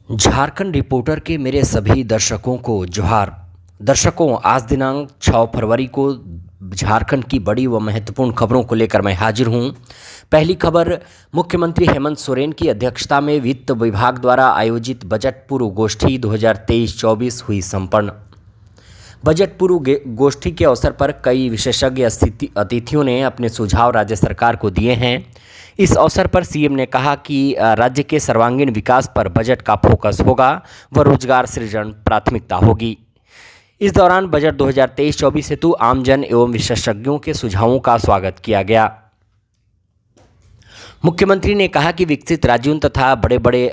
Jharkhand reporter के मेरे सभी दर्शकों को जोहार। दर्शकों, आज दिनांक 6 फरवरी को झारखंड की बड़ी व महत्वपूर्ण खबरों को लेकर मैं हाजिर हूं। पहली खबर, मुख्यमंत्री हेमंत सोरेन की अध्यक्षता में वित्त विभाग द्वारा आयोजित बजट पूर्व गोष्ठी 2023-24 हुई संपन्न। बजट पूर्व गोष्ठी के अवसर पर कई विशेषज्ञ अतिथियों ने अपने सुझाव राज्य सरकार को दिए हैं। इस अवसर पर सीएम ने कहा कि राज्य के सर्वांगीण विकास पर बजट का फोकस होगा व रोजगार सृजन प्राथमिकता होगी। इस दौरान बजट 2023-24 हेतु आमजन एवं विशेषज्ञों के सुझावों का स्वागत किया गया। मुख्यमंत्री ने कहा कि विकसित राज्यों तथा बड़े बड़े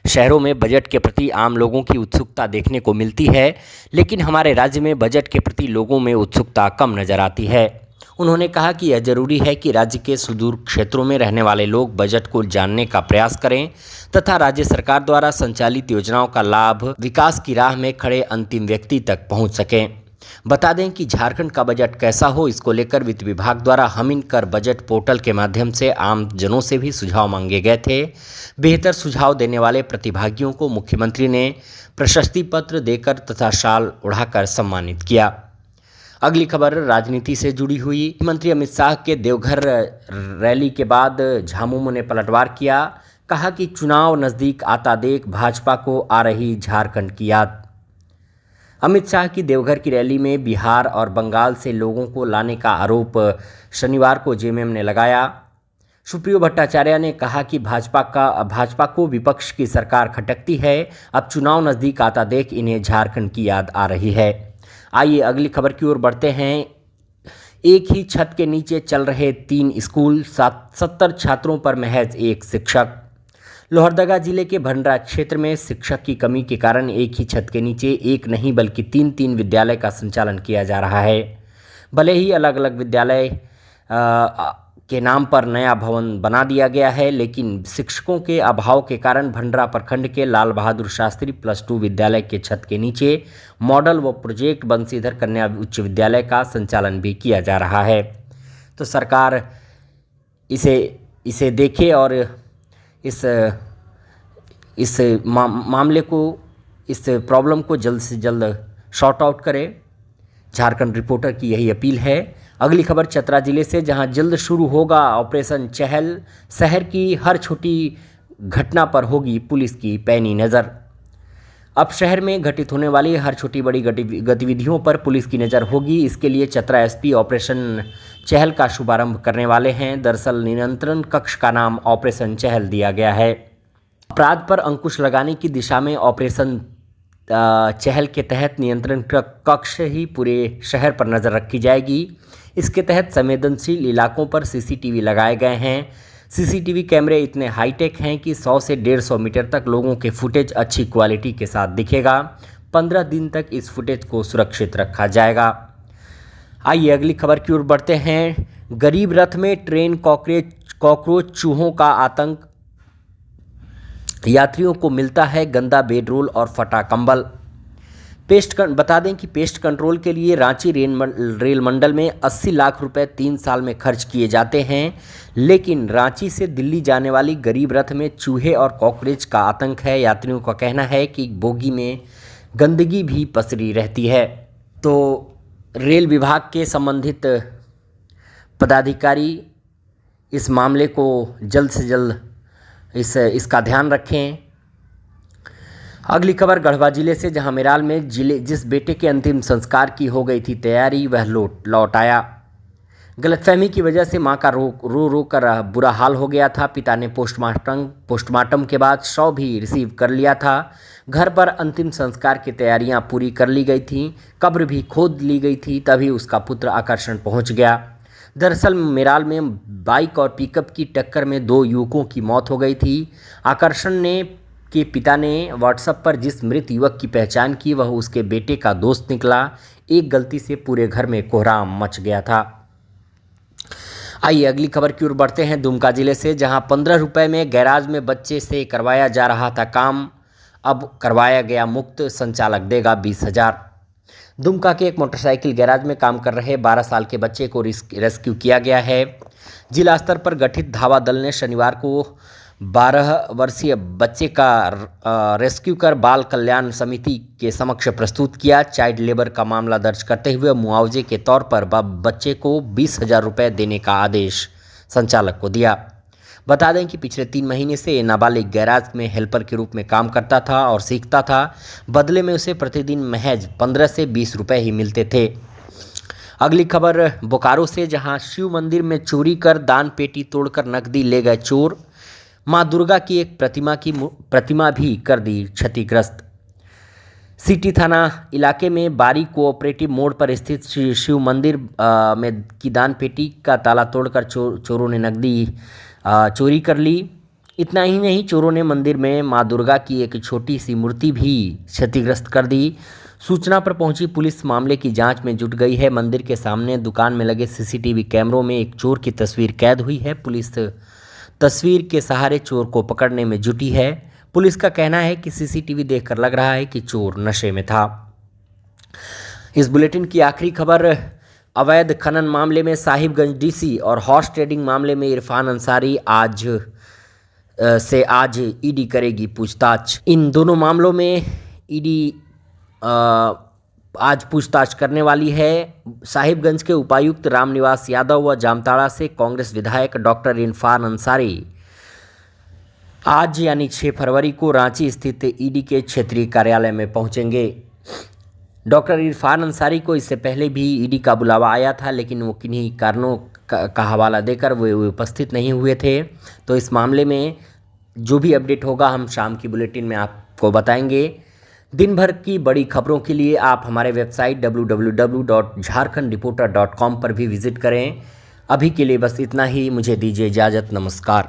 शहरों में बजट के प्रति आम लोगों की उत्सुकता देखने को मिलती है, लेकिन हमारे राज्य में बजट के प्रति लोगों में उत्सुकता कम नजर आती है। उन्होंने कहा कि यह जरूरी है कि राज्य के सुदूर क्षेत्रों में रहने वाले लोग बजट को जानने का प्रयास करें तथा राज्य सरकार द्वारा संचालित योजनाओं का लाभ विकास की राह में खड़े अंतिम व्यक्ति तक पहुंच सकें। बता दें कि झारखंड का बजट कैसा हो, इसको लेकर वित्त विभाग द्वारा हम इन कर बजट पोर्टल के माध्यम से आम जनों से भी सुझाव मांगे गए थे। बेहतर सुझाव देने वाले प्रतिभागियों को मुख्यमंत्री ने प्रशस्ति पत्र देकर तथा शाल उड़ाकर सम्मानित किया। अगली खबर राजनीति से जुड़ी हुई। मंत्री अमित शाह के देवघर रैली के बाद झामुमो ने पलटवार किया। कहा कि चुनाव नज़दीक आता देख भाजपा को आ रही झारखंड की याद। अमित शाह की देवघर की रैली में बिहार और बंगाल से लोगों को लाने का आरोप शनिवार को जेएमएम ने लगाया। सुप्रियो भट्टाचार्य ने कहा कि भाजपा को विपक्ष की सरकार खटकती है। अब चुनाव नज़दीक आता देख इन्हें झारखंड की याद आ रही है। आइए अगली खबर की ओर बढ़ते हैं। एक ही छत के नीचे चल रहे 3 स्कूल, 70 छात्रों पर महज एक शिक्षक। लोहरदगा जिले के भंडरा क्षेत्र में शिक्षक की कमी के कारण एक ही छत के नीचे एक नहीं बल्कि 3 विद्यालय का संचालन किया जा रहा है। भले ही अलग अलग विद्यालय के नाम पर नया भवन बना दिया गया है, लेकिन शिक्षकों के अभाव के कारण भंडरा प्रखंड के लाल बहादुर शास्त्री +2 विद्यालय के छत के नीचे मॉडल व प्रोजेक्ट बंसीधर कन्या उच्च विद्यालय का संचालन भी किया जा रहा है। तो सरकार इसे देखे और इस मामले को, इस प्रॉब्लम को जल्द से जल्द शॉर्ट आउट करे। झारखंड रिपोर्टर की यही अपील है। अगली खबर चतरा जिले से, जहां जल्द शुरू होगा ऑपरेशन चहल। शहर की हर छोटी घटना पर होगी पुलिस की पैनी नज़र। अब शहर में घटित होने वाली हर छोटी बड़ी गतिविधियों पर पुलिस की नज़र होगी। इसके लिए चतरा एसपी ऑपरेशन चहल का शुभारंभ करने वाले हैं। दरअसल नियंत्रण कक्ष का नाम ऑपरेशन चहल दिया गया है। अपराध पर अंकुश लगाने की दिशा में ऑपरेशन चहल के तहत नियंत्रण कक्ष ही पूरे शहर पर नज़र रखी जाएगी। इसके तहत संवेदनशील इलाकों पर सीसीटीवी लगाए गए हैं। सीसीटीवी कैमरे इतने हाईटेक हैं कि 100 से 150 मीटर तक लोगों के फुटेज अच्छी क्वालिटी के साथ दिखेगा। 15 दिन तक इस फुटेज को सुरक्षित रखा जाएगा। आइए अगली खबर की ओर बढ़ते हैं। गरीब रथ में ट्रेन कॉकरोच चूहों का आतंक, यात्रियों को मिलता है गंदा बेडरोल और फटा कंबल। बता दें कि पेस्ट कंट्रोल के लिए रांची रेल मंडल में 80 लाख रुपए 3 साल में खर्च किए जाते हैं, लेकिन रांची से दिल्ली जाने वाली गरीब रथ में चूहे और कॉकरोच का आतंक है। यात्रियों का कहना है कि बोगी में गंदगी भी पसरी रहती है। तो रेल विभाग के संबंधित पदाधिकारी इस मामले को जल्द से जल्द इसका ध्यान रखें। अगली खबर गढ़वा जिले से, जहां मेराल में जिस बेटे के अंतिम संस्कार की हो गई थी तैयारी, वह लौट आया। गलतफहमी की वजह से मां का रो कर बुरा हाल हो गया था। पिता ने पोस्टमार्टम के बाद शव भी रिसीव कर लिया था। घर पर अंतिम संस्कार की तैयारियां पूरी कर ली गई थीं, कब्र भी खोद ली गई थी। तभी उसका पुत्र आकर्षण पहुंच गया। दरअसल मेराल में बाइक और पिकअप की टक्कर में 2 युवकों की मौत हो गई थी। आकर्षण के पिता ने व्हाट्सएप पर जिस मृत युवक की पहचान की, वह उसके बेटे का दोस्त निकला। एक गलती से पूरे घर में कोहराम मच गया था। आइए अगली खबर की ओर बढ़ते हैं। दुमका जिले से, जहां 15 रुपए में गैराज में बच्चे से करवाया जा रहा था काम, अब करवाया गया मुफ्त, संचालक देगा 20,000। दुमका के एक मोटरसाइकिल गैराज में काम कर रहे 12 साल के बच्चे को रेस्क्यू किया गया है। जिला स्तर पर गठित धावा दल ने शनिवार को 12 वर्षीय बच्चे का रेस्क्यू कर बाल कल्याण समिति के समक्ष प्रस्तुत किया। चाइल्ड लेबर का मामला दर्ज करते हुए मुआवजे के तौर पर बच्चे को 20,000 रुपये देने का आदेश संचालक को दिया। बता दें कि पिछले 3 महीने से नाबालिग गैराज में हेल्पर के रूप में काम करता था और सीखता था। बदले में उसे प्रतिदिन महज 15 से 20 रुपये ही मिलते थे। अगली खबर बोकारो से, जहां शिव मंदिर में चोरी कर दान पेटी तोड़कर नकदी ले गए चोर। मां दुर्गा की एक प्रतिमा भी कर दी क्षतिग्रस्त। सिटी थाना इलाके में बारी कोऑपरेटिव मोड़ पर स्थित शिव मंदिर में की दान पेटी का ताला तोड़कर चोरों ने नकदी चोरी कर ली। इतना ही नहीं, चोरों ने मंदिर में मां दुर्गा की एक छोटी सी मूर्ति भी क्षतिग्रस्त कर दी। सूचना पर पहुंची पुलिस मामले की जांच में जुट गई है। मंदिर के सामने दुकान में लगे सीसीटीवी कैमरों में एक चोर की तस्वीर कैद हुई है। पुलिस तस्वीर के सहारे चोर को पकड़ने में जुटी है। पुलिस का कहना है कि सीसीटीवी देखकर लग रहा है कि चोर नशे में था। इस बुलेटिन की आखिरी खबर, अवैध खनन मामले में साहिबगंज डीसी और हॉर्स ट्रेडिंग मामले में इरफान अंसारी आज ईडी करेगी पूछताछ। इन दोनों मामलों में ईडी आज पूछताछ करने वाली है। साहिबगंज के उपायुक्त रामनिवास यादव व जामताड़ा से कांग्रेस विधायक डॉक्टर इरफान अंसारी आज यानी 6 फरवरी को रांची स्थित ईडी के क्षेत्रीय कार्यालय में पहुंचेंगे। डॉक्टर इरफान अंसारी को इससे पहले भी ईडी का बुलावा आया था, लेकिन वो किन्हीं कारणों का हवाला देकर वो उपस्थित नहीं हुए थे। तो इस मामले में जो भी अपडेट होगा हम शाम की बुलेटिन में आपको बताएंगे। दिन भर की बड़ी खबरों के लिए आप हमारे वेबसाइट www.jharkhandreporter.com पर भी विजिट करें। अभी के लिए बस इतना ही। मुझे दीजिए इजाज़त। नमस्कार।